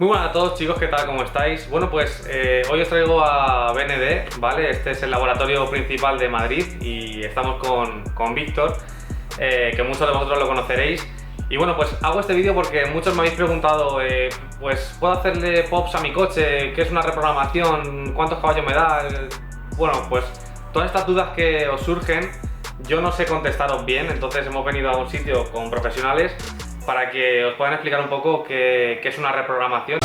Muy buenas a todos, chicos, ¿qué tal? ¿Cómo estáis? Bueno, pues hoy os traigo a BND, ¿vale? Este es el laboratorio principal de Madrid y estamos con Víctor, que muchos de vosotros lo conoceréis. Y bueno, pues hago este vídeo porque muchos me habéis preguntado, pues ¿puedo hacerle pops a mi coche? ¿Qué es una reprogramación? ¿Cuántos caballos me da? Bueno, pues todas estas dudas que os surgen, yo no sé contestaros bien, entonces hemos venido a un sitio con profesionales para que os puedan explicar un poco qué es una reprogramación.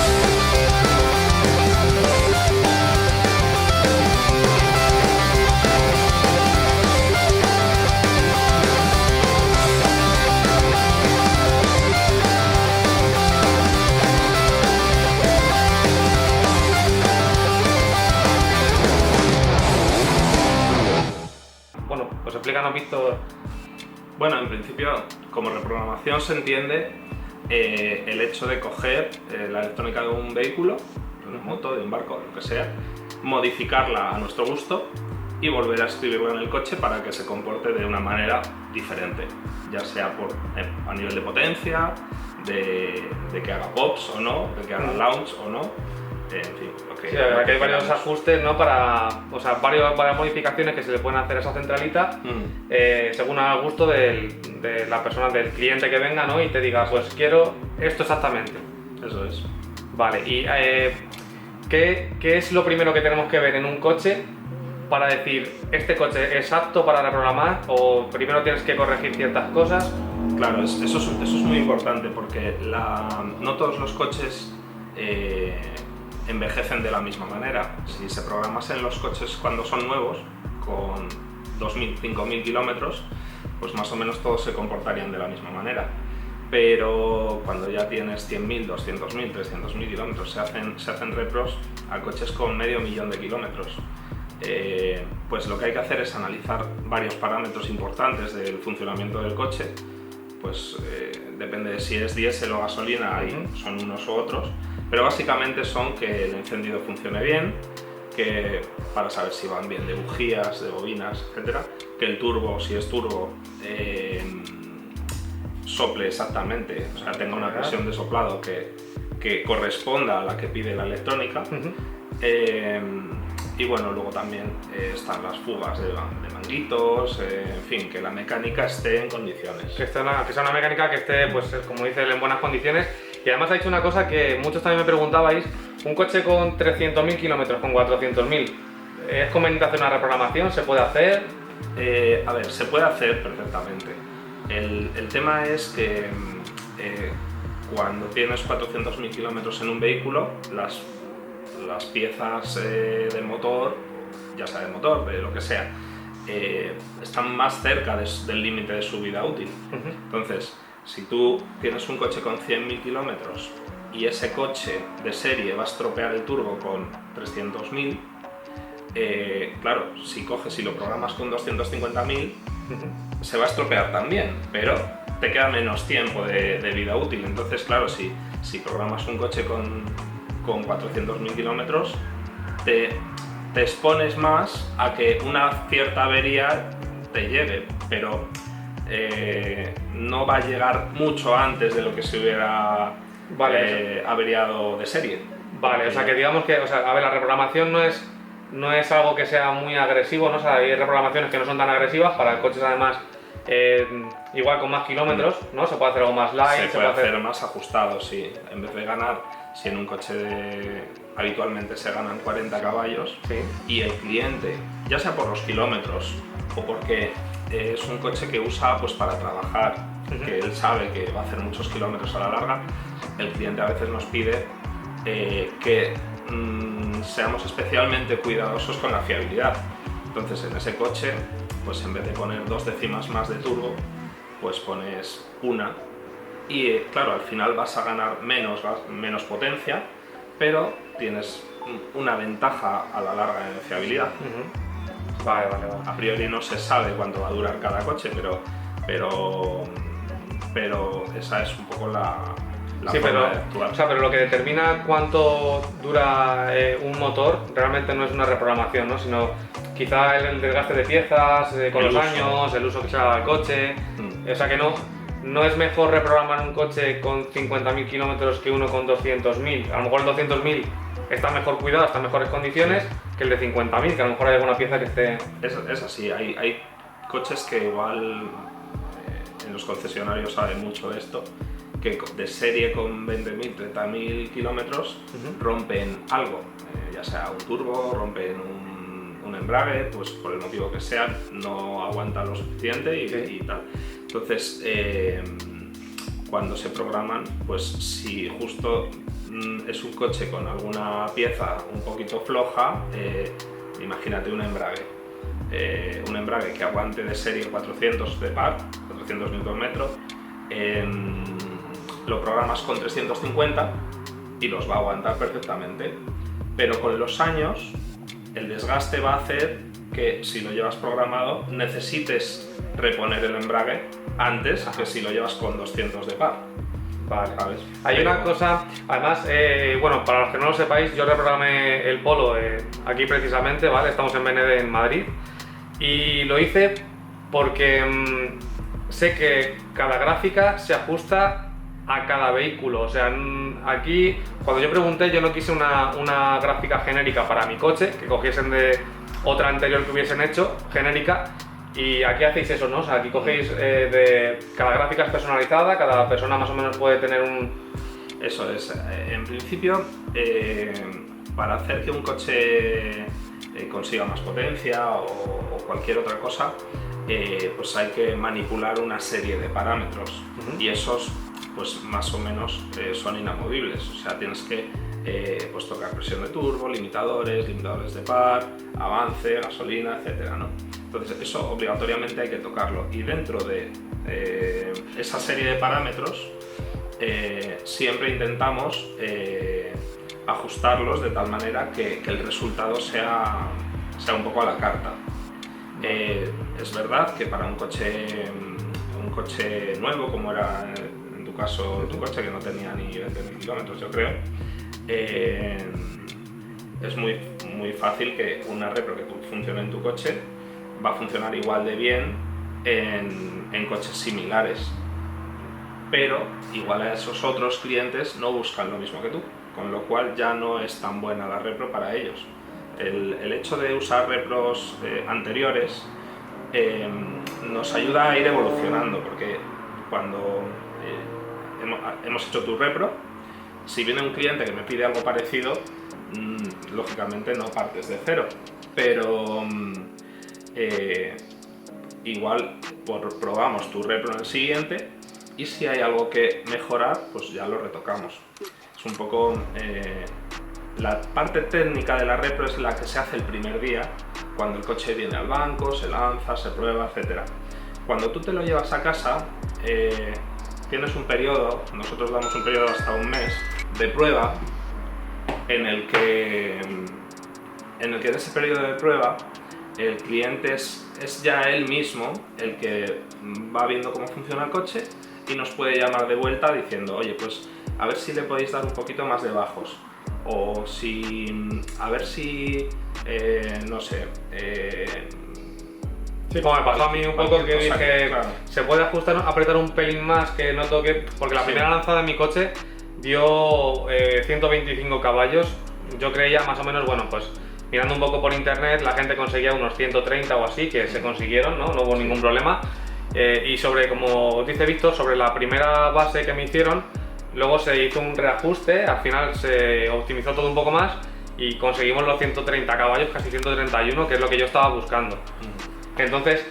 Bueno, pues explícanos, Víctor. Bueno, en principio, como reprogramación se entiende el hecho de coger la electrónica de un vehículo, de una moto, de un barco, lo que sea, modificarla a nuestro gusto y volver a escribirla en el coche para que se comporte de una manera diferente, ya sea a nivel de potencia, de que haga pops o no, de que haga launch o no, en fin. Sí, aquí hay varios ajustes, ¿no? Varias modificaciones que se le pueden hacer a esa centralita según al gusto de la persona, del cliente que venga, ¿no? Y te diga, pues quiero esto exactamente. Eso es. Vale, y ¿qué es lo primero que tenemos que ver en un coche para decir, este coche es apto para reprogramar, o primero tienes que corregir ciertas cosas? Claro, eso es muy importante porque no todos los coches envejecen de la misma manera. Si se programasen los coches cuando son nuevos, con 2.000, 5.000 kilómetros, pues más o menos todos se comportarían de la misma manera. Pero cuando ya tienes 100.000, 200.000, 300.000 kilómetros, se hacen repros a coches con medio millón de kilómetros. Pues lo que hay que hacer es analizar varios parámetros importantes del funcionamiento del coche. Pues depende de si es diésel o gasolina, ahí son unos u otros, pero básicamente son que el encendido funcione bien, que para saber si van bien de bujías, de bobinas, etcétera, que el turbo, si es turbo, sople exactamente, o sea, tenga una presión de soplado que corresponda a la que pide la electrónica. Y bueno, luego también están las fugas de manguitos, en fin, que la mecánica esté en condiciones. Que sea una mecánica que esté, pues como dice él, en buenas condiciones. Y además ha dicho una cosa que muchos también me preguntabais, un coche con 300.000 kilómetros, con 400.000, ¿es conveniente hacer una reprogramación? ¿Se puede hacer? A ver, se puede hacer perfectamente. El tema es que cuando tienes 400.000 kilómetros en un vehículo, las piezas del motor, ya sea del motor, de lo que sea, están más cerca del límite de su vida útil. Entonces, si tú tienes un coche con 100.000 kilómetros y ese coche de serie va a estropear el turbo con 300.000, claro, si coges y lo programas con 250.000, se va a estropear también, pero te queda menos tiempo de vida útil. Entonces, claro, si programas un coche con 400.000 kilómetros, te expones más a que una cierta avería te lleve, pero no va a llegar mucho antes de lo que se hubiera averiado de serie. Vale, o sea que digamos que, a ver, la reprogramación no es algo que sea muy agresivo, ¿no? O sea, hay reprogramaciones que no son tan agresivas para coches, además, igual con más kilómetros, ¿no? Se puede hacer algo más light. Se puede hacer más ajustado, sí. En vez de ganar, si en un coche habitualmente se ganan 40 caballos, sí, y el cliente, ya sea por los kilómetros o porque es un coche que usa pues para trabajar, que él sabe que va a hacer muchos kilómetros a la larga, el cliente a veces nos pide que seamos especialmente cuidadosos con la fiabilidad. Entonces en ese coche, pues en vez de poner 2 décimas más de turbo, pues pones una, y claro, al final vas a ganar menos potencia, pero tienes una ventaja a la larga en fiabilidad. Vale. A priori no se sabe cuánto va a durar cada coche, pero esa es un poco la forma de actuar. Pero lo que determina cuánto dura un motor realmente no es una reprogramación, ¿no? Sino quizá el desgaste de piezas con los años, el uso que se haga del coche. O sea que no ¿no es mejor reprogramar un coche con 50.000 kilómetros que uno con 200.000? A lo mejor el 200.000 está mejor cuidado, está en mejores condiciones que el de 50.000, que a lo mejor hay alguna pieza que esté... Es así, hay coches que igual en los concesionarios saben mucho de esto, que de serie con 20.000, 30.000 kilómetros rompen algo, ya sea un turbo, rompen un embrague, pues por el motivo que sea, no aguantan lo suficiente y tal. Entonces, cuando se programan, pues si justo es un coche con alguna pieza un poquito floja, imagínate un embrague que aguante de serie 400 de par, 400 Nm, lo programas con 350 y los va a aguantar perfectamente, pero con los años el desgaste va a hacer que si lo llevas programado necesites reponer el embrague antes que si lo llevas con 200 de par. Vale. ¿Sabes? Hay una cosa, además, bueno, para los que no lo sepáis, yo reprogramé el Polo aquí precisamente, ¿vale? Estamos en BND en Madrid y lo hice porque sé que cada gráfica se ajusta a cada vehículo. O sea, aquí cuando yo pregunté, yo no quise una gráfica genérica para mi coche, que cogiesen de otra anterior que hubiesen hecho, genérica. Y aquí hacéis eso, ¿no? O sea, aquí cogéis de cada gráfica es personalizada, cada persona más o menos puede tener un... Eso es. En principio, para hacer que un coche consiga más potencia o cualquier otra cosa, pues hay que manipular una serie de parámetros y esos, pues más o menos son inamovibles. O sea, tienes que pues tocar presión de turbo, limitadores de par, avance, gasolina, etcétera, ¿no? Entonces eso obligatoriamente hay que tocarlo y dentro de esa serie de parámetros siempre intentamos ajustarlos de tal manera que el resultado sea un poco a la carta. Es verdad que para un coche nuevo, como era en tu caso tu coche, que no tenía ni 20.000 kilómetros, yo creo, es muy fácil que una repro que funcione en tu coche va a funcionar igual de bien en coches similares, pero igual a esos otros clientes no buscan lo mismo que tú, con lo cual ya no es tan buena la repro para ellos. El hecho de usar repros anteriores nos ayuda a ir evolucionando, porque cuando hemos hecho tu repro, si viene un cliente que me pide algo parecido, lógicamente no partes de cero, pero igual probamos tu repro en el siguiente y si hay algo que mejorar, pues ya lo retocamos. Es un poco la parte técnica de la repro es la que se hace el primer día, cuando el coche viene al banco, se lanza, se prueba, etc. Cuando tú te lo llevas a casa, tienes un periodo, nosotros damos un periodo hasta un mes de prueba, en el que en ese periodo de prueba el cliente es ya él mismo el que va viendo cómo funciona el coche y nos puede llamar de vuelta diciendo, oye, pues a ver si le podéis dar un poquito más de bajos, o a ver si, no sé... Sí, como me pasó a mí un poco, que dije, claro, se puede ajustar, apretar un pelín más, que no toque, porque la primera lanzada de mi coche dio 125 caballos, yo creía más o menos, bueno, pues mirando un poco por internet, la gente conseguía unos 130 o así, que se consiguieron, no hubo ningún problema. Y sobre, como dice Víctor, sobre la primera base que me hicieron, luego se hizo un reajuste, al final se optimizó todo un poco más y conseguimos los 130 caballos, casi 131, que es lo que yo estaba buscando. Entonces,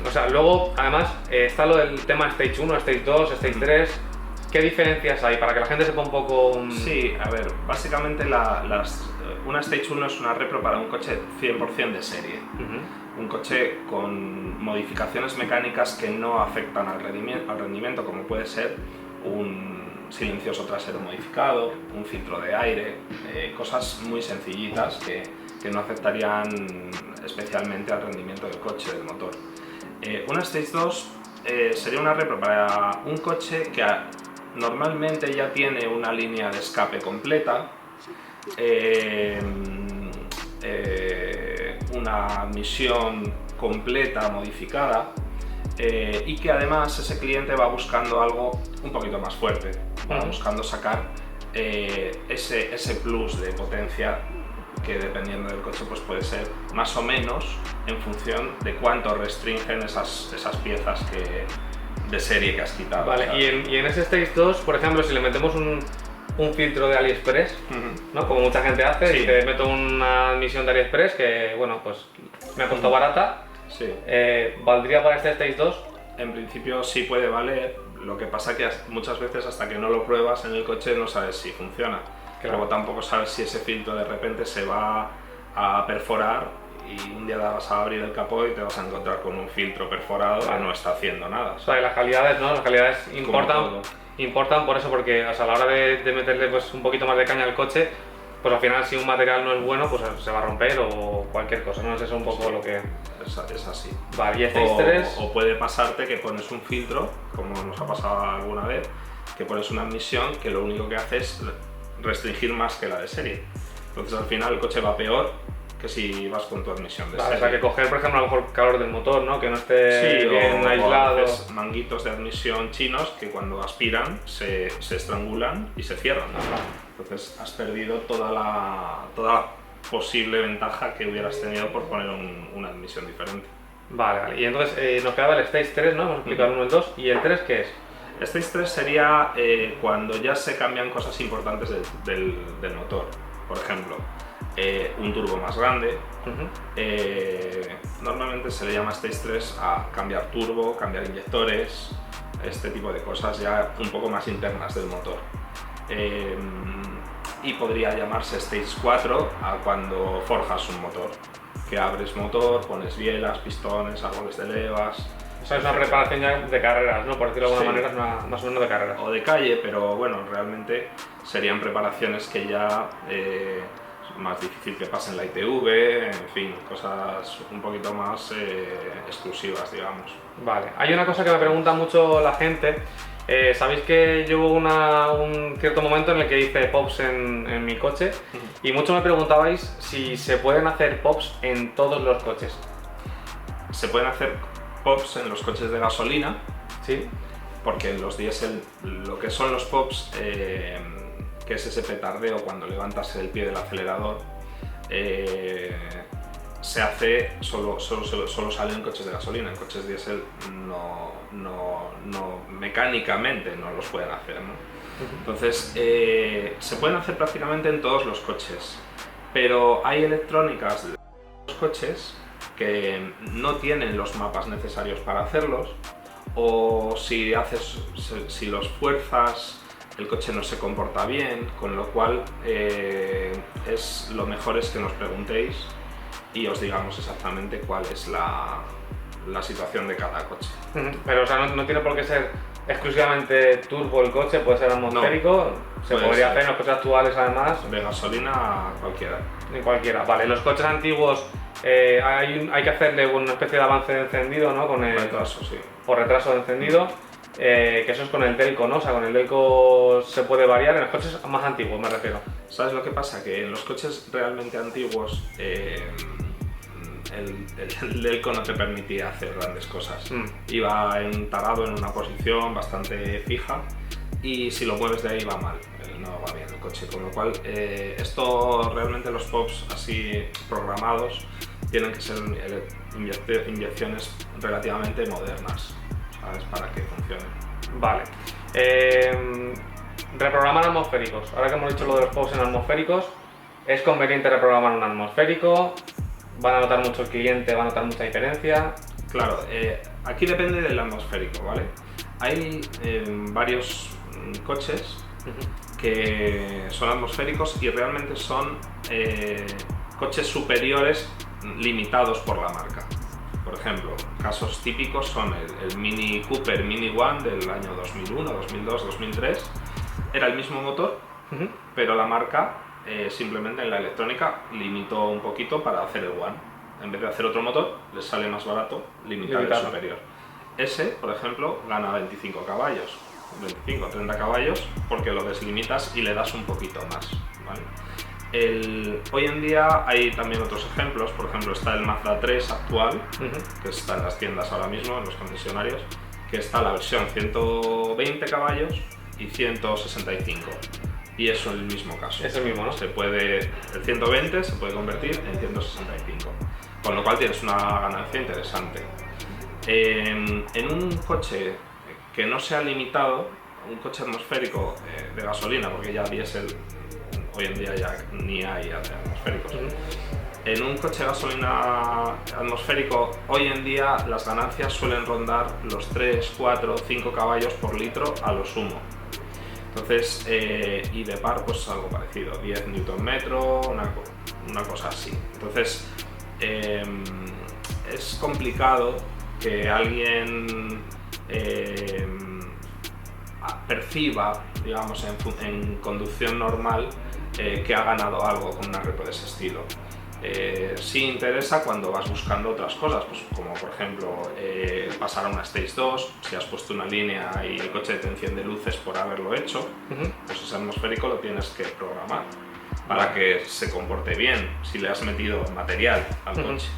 o sea, luego además está lo del tema Stage 1, Stage 2, Stage 3. ¿Qué diferencias hay? Para que la gente sepa un poco... Sí, a ver, básicamente una Stage 1 es una repro para un coche 100% de serie. Un coche con modificaciones mecánicas que no afectan al rendimiento, como puede ser un silencioso trasero modificado, un filtro de aire, cosas muy sencillitas que no afectarían especialmente al rendimiento del coche, del motor. Una Stage 2 sería una repro para un coche que normalmente ya tiene una línea de escape completa, una admisión completa modificada, y que además ese cliente va buscando algo un poquito más fuerte, va buscando sacar ese plus de potencia que dependiendo del coche pues puede ser más o menos en función de cuánto restringen esas piezas de serie que has quitado. Vale, y en ese Stage 2, por ejemplo, si le metemos un filtro de AliExpress, ¿no? Como mucha gente hace, y te meto una admisión de AliExpress que, bueno, pues me ha costado barata, ¿valdría para este Stage 2? En principio sí puede valer, lo que pasa que muchas veces hasta que no lo pruebas en el coche no sabes si funciona. Claro. Luego tampoco sabes si ese filtro de repente se va a perforar y un día vas a abrir el capó y te vas a encontrar con un filtro perforado que no está haciendo nada. O sea, y las calidades, ¿no? Las calidades importan por eso, porque o sea, a la hora de meterle pues, un poquito más de caña al coche, pues al final si un material no es bueno, pues se va a romper o cualquier cosa, ¿no? Es eso un poco lo que... Es así. Vale, y Stage 3... O puede pasarte que pones un filtro, como nos ha pasado alguna vez, que pones una admisión que lo único que hace es restringir más que la de serie. Entonces al final el coche va peor que si vas con tu admisión de serie. O sea, que coger, por ejemplo, a lo mejor calor del motor, ¿no? Que no esté bien aislado. O a veces manguitos de admisión chinos que cuando aspiran se estrangulan y se cierran. Entonces has perdido toda la posible ventaja que hubieras tenido por poner una admisión diferente. Vale. Y entonces nos quedaba el Stage 3, ¿no? Hemos explicado el 1 y el 2. ¿Y el 3 qué es? Stage 3 sería cuando ya se cambian cosas importantes del motor. Por ejemplo, un turbo más grande. Normalmente se le llama Stage 3 a cambiar turbo, cambiar inyectores, este tipo de cosas ya un poco más internas del motor. Y podría llamarse Stage 4 a cuando forjas un motor, que abres motor, pones bielas, pistones, árboles de levas. O sea, es una preparación ya de carreras, ¿no? Por decirlo de alguna manera, es más o menos de carreras. O de calle, pero bueno, realmente serían preparaciones que ya es más difícil que pasen la ITV, en fin, cosas un poquito más exclusivas, digamos. Vale, hay una cosa que me pregunta mucho la gente. Sabéis que yo hubo un cierto momento en el que hice pops en mi coche y muchos me preguntabais si se pueden hacer pops en todos los coches. Se pueden hacer pops en los coches de gasolina, sí, porque en los diésel lo que son los pops, que es ese petardeo cuando levantas el pie del acelerador, se hace solo sale en coches de gasolina. En coches diésel no mecánicamente no los pueden hacer, ¿no? Entonces se pueden hacer prácticamente en todos los coches, pero hay electrónicas de los coches que no tienen los mapas necesarios para hacerlos, o si los fuerzas el coche no se comporta bien, con lo cual lo mejor es que nos preguntéis y os digamos exactamente cuál es la situación de cada coche. Pero o sea, no tiene por qué ser exclusivamente turbo el coche, puede ser atmosférico, se podría hacer en los coches actuales además. De gasolina cualquiera. En cualquiera, vale. Los coches antiguos hay que hacerle una especie de avance de encendido, ¿no? Con el retraso, sí. Por retraso de encendido, que eso es con el Delco, ¿no? O sea, con el Delco se puede variar en los coches más antiguos, me refiero. ¿Sabes lo que pasa? Que en los coches realmente antiguos el Delco no te permitía hacer grandes cosas. Iba entarado en una posición bastante fija y si lo mueves de ahí va mal, no va bien el coche, con lo cual esto realmente los pops así programados tienen que ser inyecciones relativamente modernas, ¿sabes? Para que funcionen. Vale. Reprogramar atmosféricos. Ahora que hemos dicho lo de los pops en atmosféricos, ¿es conveniente reprogramar un atmosférico? ¿Van a notar mucho el cliente? ¿Va a notar mucha diferencia? Claro, aquí depende del atmosférico, ¿vale? Hay varios coches que son atmosféricos y realmente son coches superiores limitados por la marca. Por ejemplo, casos típicos son el Mini Cooper Mini One del año 2001, 2002, 2003. Era el mismo motor, pero la marca simplemente en la electrónica limitó un poquito para hacer el One. En vez de hacer otro motor, les sale más barato limitar el superior. Ese, por ejemplo, gana 25 caballos, 25 o 30 caballos, porque lo deslimitas y le das un poquito más, ¿vale? Hoy en día hay también otros ejemplos, por ejemplo está el Mazda 3 actual, que está en las tiendas ahora mismo, en los concesionarios, que está la versión 120 caballos y 165. Y eso es el mismo caso. Es el mismo, ¿no? El 120 se puede convertir en 165, con lo cual tienes una ganancia interesante. En un coche que no sea limitado, un coche atmosférico de gasolina, porque ya diésel hoy en día ya ni hay atmosféricos. En un coche de gasolina atmosférico, hoy en día las ganancias suelen rondar los 3, 4, 5 caballos por litro a lo sumo. Entonces, y de par, pues algo parecido, 10 Nm, una cosa así. Entonces, es complicado que alguien perciba, digamos, en conducción normal, que ha ganado algo con una repo de ese estilo. Sí interesa cuando vas buscando otras cosas, pues como por ejemplo pasar a una Stage 2, si has puesto una línea y el coche te enciende luces por haberlo hecho, pues ese atmosférico lo tienes que programar para que se comporte bien si le has metido material al coche.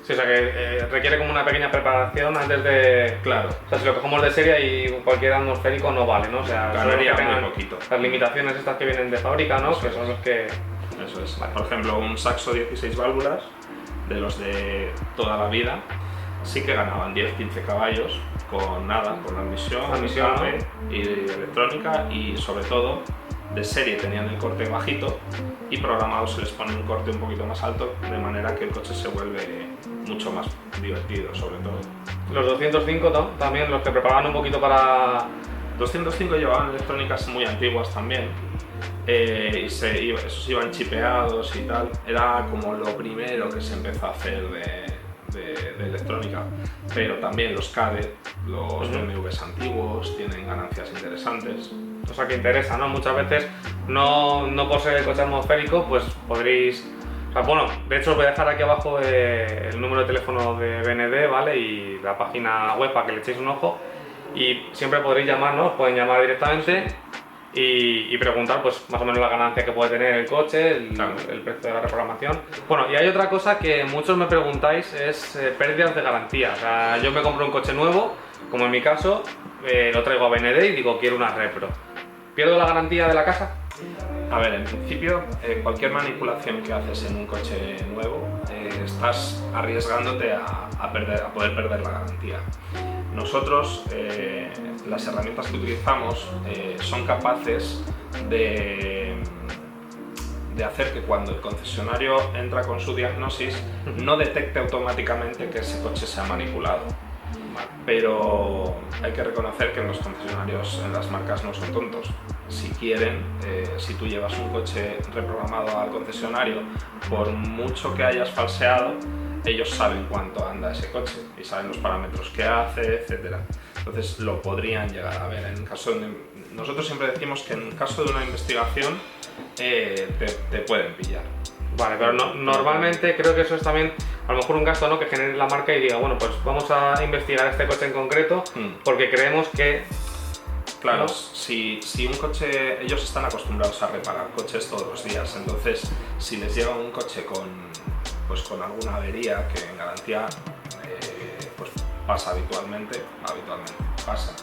Sí, o sea que requiere como una pequeña preparación antes de... Claro. O sea, si lo cogemos de serie y cualquier atmosférico no vale, ¿no? O sea, ganaría que muy poquito. Las limitaciones estas que vienen de fábrica, ¿no? Eso que son los que... Eso es. Vale. Por ejemplo, un Saxo 16 válvulas, de los de toda la vida, sí que ganaban 10-15 caballos con nada, con admisión, cable y electrónica, y sobre todo de serie tenían el corte bajito y programado se les pone un corte un poquito más alto, de manera que el coche se vuelve mucho más divertido, sobre todo. Los 205 también, los que preparaban un poquito para... 205 llevaban electrónicas muy antiguas también, y esos iban chipeados y tal. Era como lo primero que se empezó a hacer de electrónica, pero también los Kadett, los BMWs antiguos tienen ganancias interesantes. O sea que interesa, ¿no? Muchas veces, no por ser el coche atmosférico, pues podréis... O sea, bueno, de hecho os voy a dejar aquí abajo el número de teléfono de BND, ¿vale? Y la página web para que le echéis un ojo. Y siempre podréis llamarnos, pueden llamar directamente y preguntar pues más o menos la ganancia que puede tener el coche, el precio de la reprogramación. Bueno, y hay otra cosa que muchos me preguntáis, es pérdidas de garantía. O sea, yo me compro un coche nuevo, como en mi caso, lo traigo a BND y digo quiero una repro. ¿Pierdo la garantía de la casa? A ver, en principio, cualquier manipulación que haces en un coche nuevo, estás arriesgándote a poder perder la garantía. Nosotros, las herramientas que utilizamos son capaces de hacer que cuando el concesionario entra con su diagnosis no detecte automáticamente que ese coche se ha manipulado. Pero hay que reconocer que en los concesionarios, en las marcas, no son tontos. Si quieren, si tú llevas un coche reprogramado al concesionario, por mucho que hayas falseado, ellos saben cuánto anda ese coche y saben los parámetros que hace, etcétera. Entonces lo podrían llegar a ver. Nosotros siempre decimos que en caso de una investigación te pueden pillar. Vale, pero normalmente creo que eso es también a lo mejor un gasto, ¿no? Que genere la marca y diga, bueno, pues vamos a investigar este coche en concreto porque creemos que... Claro, ¿no? si un coche, ellos están acostumbrados a reparar coches todos los días, entonces si les llega un coche con alguna avería que en garantía pues pasa habitualmente pasa,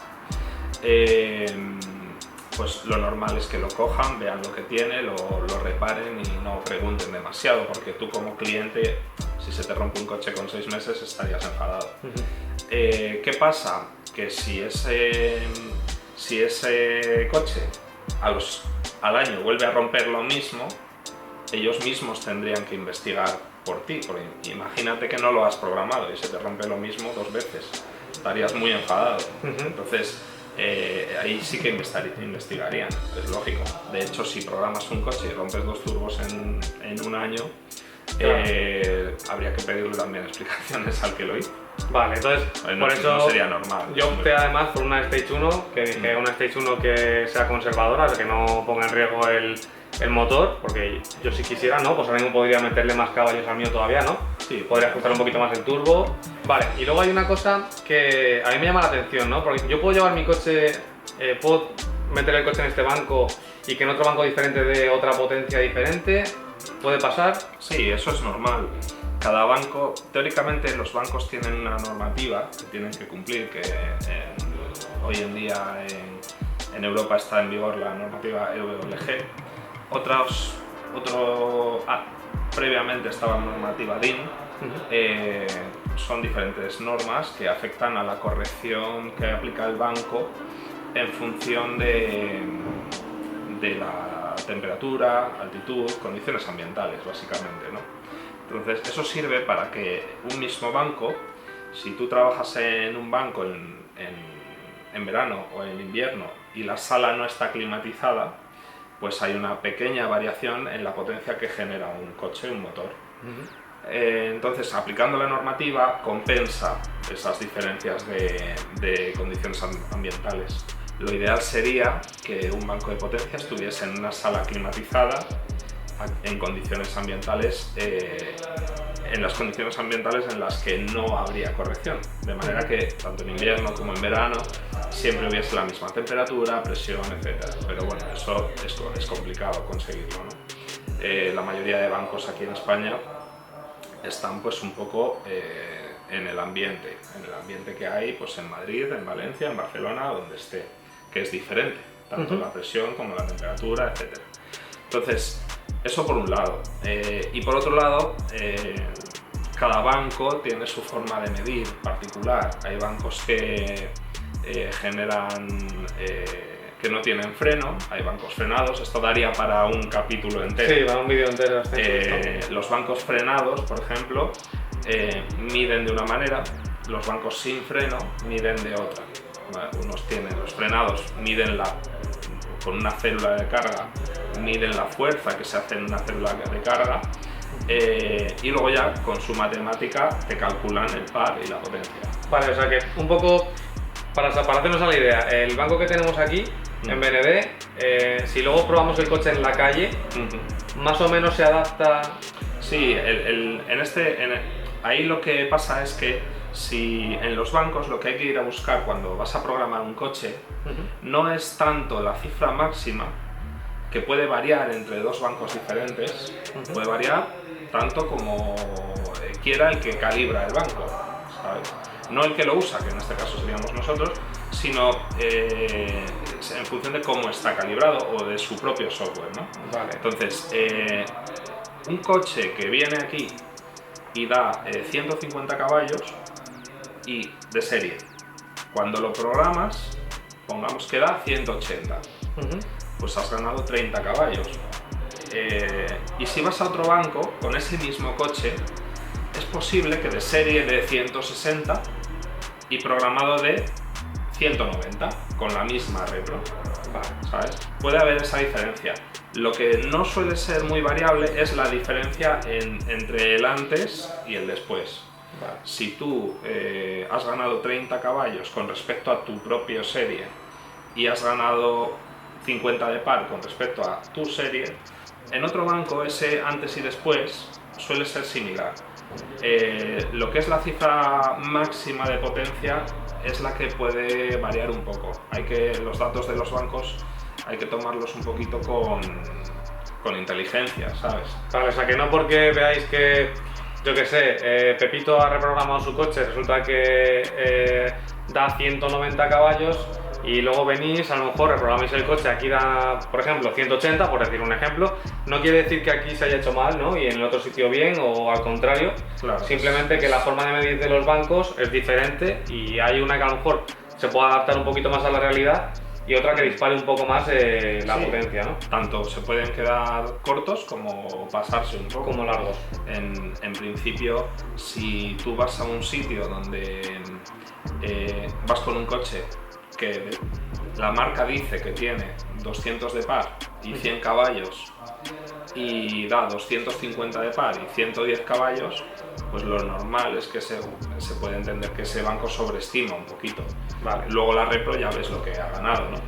pues lo normal es que lo cojan, vean lo que tiene, lo reparen y no pregunten demasiado, porque tú como cliente, si se te rompe un coche con 6 meses estarías enfadado. ¿Qué pasa? Que si ese coche al año vuelve a romper lo mismo, ellos mismos tendrían que investigar por ti, porque imagínate que no lo has programado y se te rompe lo mismo 2 veces, estarías muy enfadado. Entonces ahí sí que investigarían, es lógico. De hecho, si programas un coche y rompes 2 turbos en un año, habría que pedirle también explicaciones al que lo hizo. Vale, entonces por eso no sería normal. Yo opté además por una Stage 1, que dije una Stage 1 que sea conservadora, que no ponga en riesgo el motor, porque yo si quisiera, ¿no? Pues ahora mismo podría meterle más caballos al mío todavía, ¿no? Sí, podría ajustar un poquito más el turbo. Vale, y luego hay una cosa que a mí me llama la atención, ¿no? Porque yo puedo llevar mi coche, puedo meter el coche en este banco y que en otro banco diferente dé otra potencia diferente. ¿Puede pasar? Sí, eso es normal. Cada banco, teóricamente los bancos tienen una normativa que tienen que cumplir, que hoy en día en Europa está en vigor la normativa EWG. Previamente estaba la normativa DIN. Son diferentes normas que afectan a la corrección que aplica el banco en función de la temperatura, altitud, condiciones ambientales, básicamente, ¿no? Entonces, eso sirve para que un mismo banco, si tú trabajas en un banco en verano o en invierno y la sala no está climatizada, pues hay una pequeña variación en la potencia que genera un coche, un motor. Entonces, aplicando la normativa, compensa esas diferencias de condiciones ambientales. Lo ideal sería que un banco de potencia estuviese en una sala climatizada, en condiciones ambientales, en las condiciones ambientales en las que no habría corrección, de manera que tanto en invierno como en verano siempre hubiese la misma temperatura, presión, etc. Pero bueno, eso es complicado conseguirlo, ¿no? La mayoría de bancos aquí en España están pues un poco en el ambiente que hay pues en Madrid, en Valencia, en Barcelona, donde esté, que es diferente, tanto la presión como la temperatura, etc. Entonces, eso por un lado. Y por otro lado, cada banco tiene su forma de medir particular. Hay bancos que generan, que no tienen freno, hay bancos frenados. Esto daría para un capítulo entero. Sí, para un vídeo entero. Los bancos frenados, por ejemplo, miden de una manera, los bancos sin freno miden de otra. Unos tienen los frenados, miden con una célula de carga, miden la fuerza que se hace en una célula de carga, y luego ya con su matemática te calculan el par y la potencia. Vale, o sea que un poco, para hacernos a la idea, el banco que tenemos aquí, en BND, si luego probamos el coche en la calle, más o menos se adapta. Sí, ahí lo que pasa es que si en los bancos lo que hay que ir a buscar cuando vas a programar un coche no es tanto la cifra máxima, que puede variar entre dos bancos diferentes, puede variar tanto como quiera el que calibra el banco, ¿sabes? No el que lo usa, que en este caso seríamos nosotros, sino en función de cómo está calibrado o de su propio software, ¿no? Vale. Entonces, un coche que viene aquí y da 150 caballos y de serie, cuando lo programas, pongamos que da 180, pues has ganado 30 caballos. Y si vas a otro banco con ese mismo coche, es posible que de serie de 160 y programado de 190 con la misma repro, ¿sabes? Puede haber esa diferencia. Lo que no suele ser muy variable es la diferencia entre el antes y el después. Si tú has ganado 30 caballos con respecto a tu propia serie y has ganado 50 de par con respecto a tu serie, en otro banco ese antes y después suele ser similar. Lo que es la cifra máxima de potencia es la que puede variar un poco. Los datos de los bancos hay que tomarlos un poquito con inteligencia, ¿sabes? Vale, o sea que no porque veáis que, yo que sé, Pepito ha reprogramado su coche, resulta que da 190 caballos y luego venís, a lo mejor reprogramáis el coche, aquí da, por ejemplo, 180, por decir un ejemplo, no quiere decir que aquí se haya hecho mal, ¿no? Y en el otro sitio bien, o al contrario, claro. Simplemente que la forma de medir de los bancos es diferente y hay una que a lo mejor se puede adaptar un poquito más a la realidad y otra que dispare un poco más la potencia, ¿no? Tanto se pueden quedar cortos como pasarse un poco. Como largos. En principio, si tú vas a un sitio donde vas con un coche que la marca dice que tiene 200 de par y 100 caballos y da 250 de par y 110 caballos, pues lo normal es que se puede entender que ese banco sobreestima un poquito. Vale. Luego la repro ya ves lo que ha ganado, ¿no?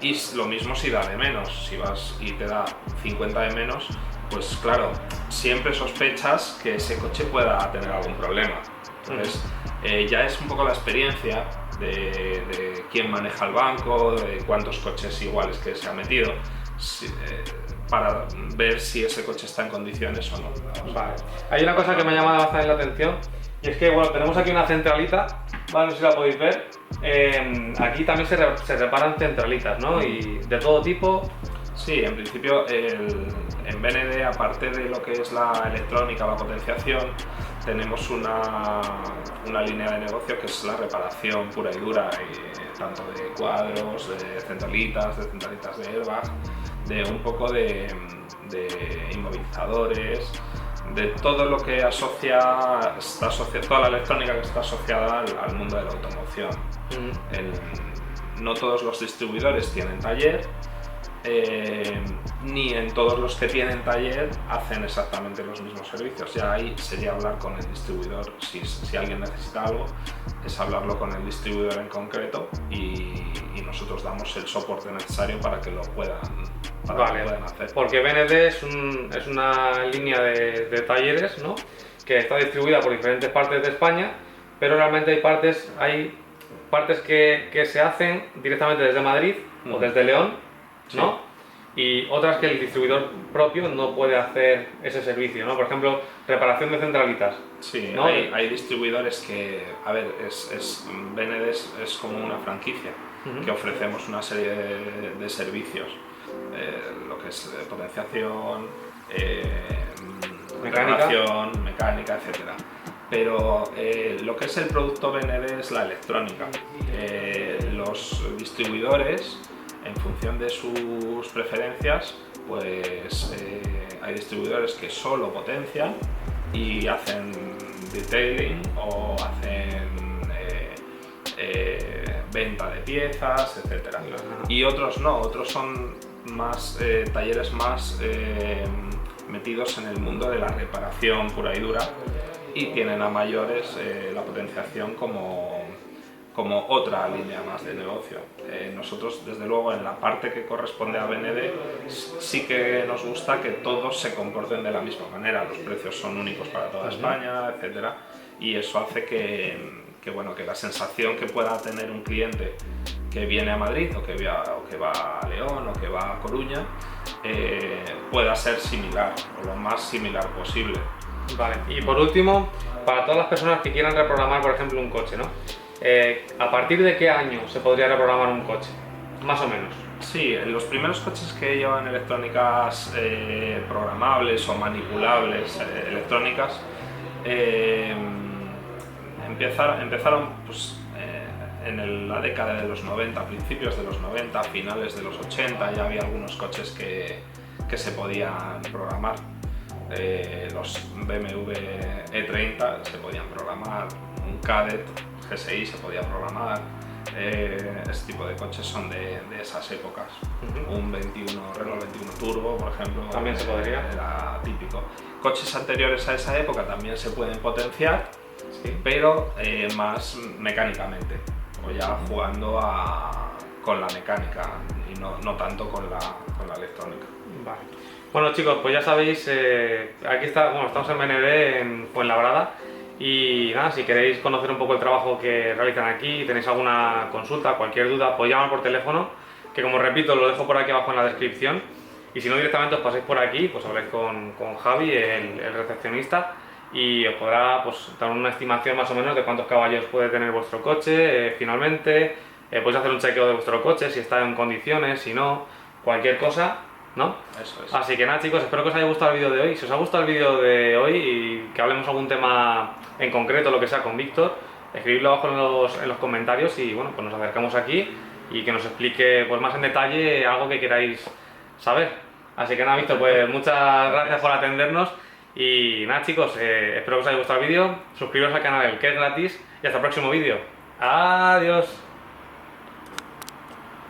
Y lo mismo si da de menos, si vas y te da 50 de menos, pues claro, siempre sospechas que ese coche pueda tener algún problema. Entonces ya es un poco la experiencia de quién maneja el banco, de cuántos coches iguales que se ha metido, para ver si ese coche está en condiciones o no. Vale. Hay una cosa que me ha llamado bastante la atención y es que bueno, tenemos aquí una centralita, ¿vale? No sé si la podéis ver. Aquí también se reparan centralitas, ¿no? Y de todo tipo. Sí, en principio en BND, aparte de lo que es la electrónica, la potenciación, tenemos una línea de negocio que es la reparación pura y dura, tanto de cuadros, de centralitas de airbag, de un poco de inmovilizadores, de todo lo que toda la electrónica que está asociada al mundo de la automoción. No todos los distribuidores tienen taller, ni en todos los que tienen taller hacen exactamente los mismos servicios. Ya ahí sería hablar con el distribuidor. Si alguien necesita algo, es hablarlo con el distribuidor en concreto y nosotros damos el soporte necesario para que lo puedan hacer. Porque BND es una línea de talleres, ¿no? Que está distribuida por diferentes partes de España, pero realmente hay partes que se hacen directamente desde Madrid o desde León, ¿no? Sí. Y otras que el distribuidor propio no puede hacer ese servicio, ¿no? Por ejemplo, reparación de centralitas. Sí, ¿no? hay distribuidores que, a ver, BND es como una franquicia, que ofrecemos una serie de servicios, lo que es potenciación, reparación, mecánica, etcétera. Pero lo que es el producto BND es la electrónica. Los distribuidores, en función de sus preferencias, pues hay distribuidores que solo potencian y hacen detailing o hacen venta de piezas, etc. Y otros no, otros son más talleres más metidos en el mundo de la reparación pura y dura y tienen a mayores la potenciación como otra línea más de negocio. Nosotros, desde luego, en la parte que corresponde a BND, sí que nos gusta que todos se comporten de la misma manera. Los precios son únicos para toda España, etcétera, y eso hace que la sensación que pueda tener un cliente que viene a Madrid o que va a León o que va a Coruña pueda ser similar o lo más similar posible. Vale, y por último, para todas las personas que quieran reprogramar, por ejemplo, un coche, ¿no? ¿A partir de qué año se podría reprogramar un coche? Más o menos. Sí, los primeros coches que llevan electrónicas programables o manipulables electrónicas empezaron pues, en la década de los 90, principios de los 90, finales de los 80, ya había algunos coches que se podían programar. Los BMW E30 se podían programar, un Kadett GSI se podía programar. Este tipo de coches son de esas épocas. Un Renault 21 Turbo, por ejemplo, también se podría. Era típico. Coches anteriores a esa época también se pueden potenciar, sí, pero más mecánicamente, o ya jugando con la mecánica y no tanto con la electrónica. Vale. Bueno, chicos, pues ya sabéis, aquí estamos en BND, en Fuenlabrada. Y nada, si queréis conocer un poco el trabajo que realizan aquí, tenéis alguna consulta, cualquier duda, podéis llamar por teléfono, que como repito, lo dejo por aquí abajo en la descripción. Y si no, directamente os pasáis por aquí, pues habléis con Javi, el recepcionista, y os podrá pues, dar una estimación más o menos de cuántos caballos puede tener vuestro coche finalmente. Podéis hacer un chequeo de vuestro coche, si está en condiciones, si no, cualquier cosa, ¿no? Eso es. Así que nada, chicos, espero que os haya gustado el vídeo de hoy. Si os ha gustado el vídeo de hoy y que hablemos algún tema en concreto, lo que sea, con Víctor, escribidlo abajo en los comentarios y bueno, pues nos acercamos aquí y que nos explique pues, más en detalle algo que queráis saber. Así que nada, Víctor, pues muchas gracias por atendernos y nada, chicos, espero que os haya gustado el vídeo. Suscribiros al canal, que es gratis, y hasta el próximo vídeo. Adiós.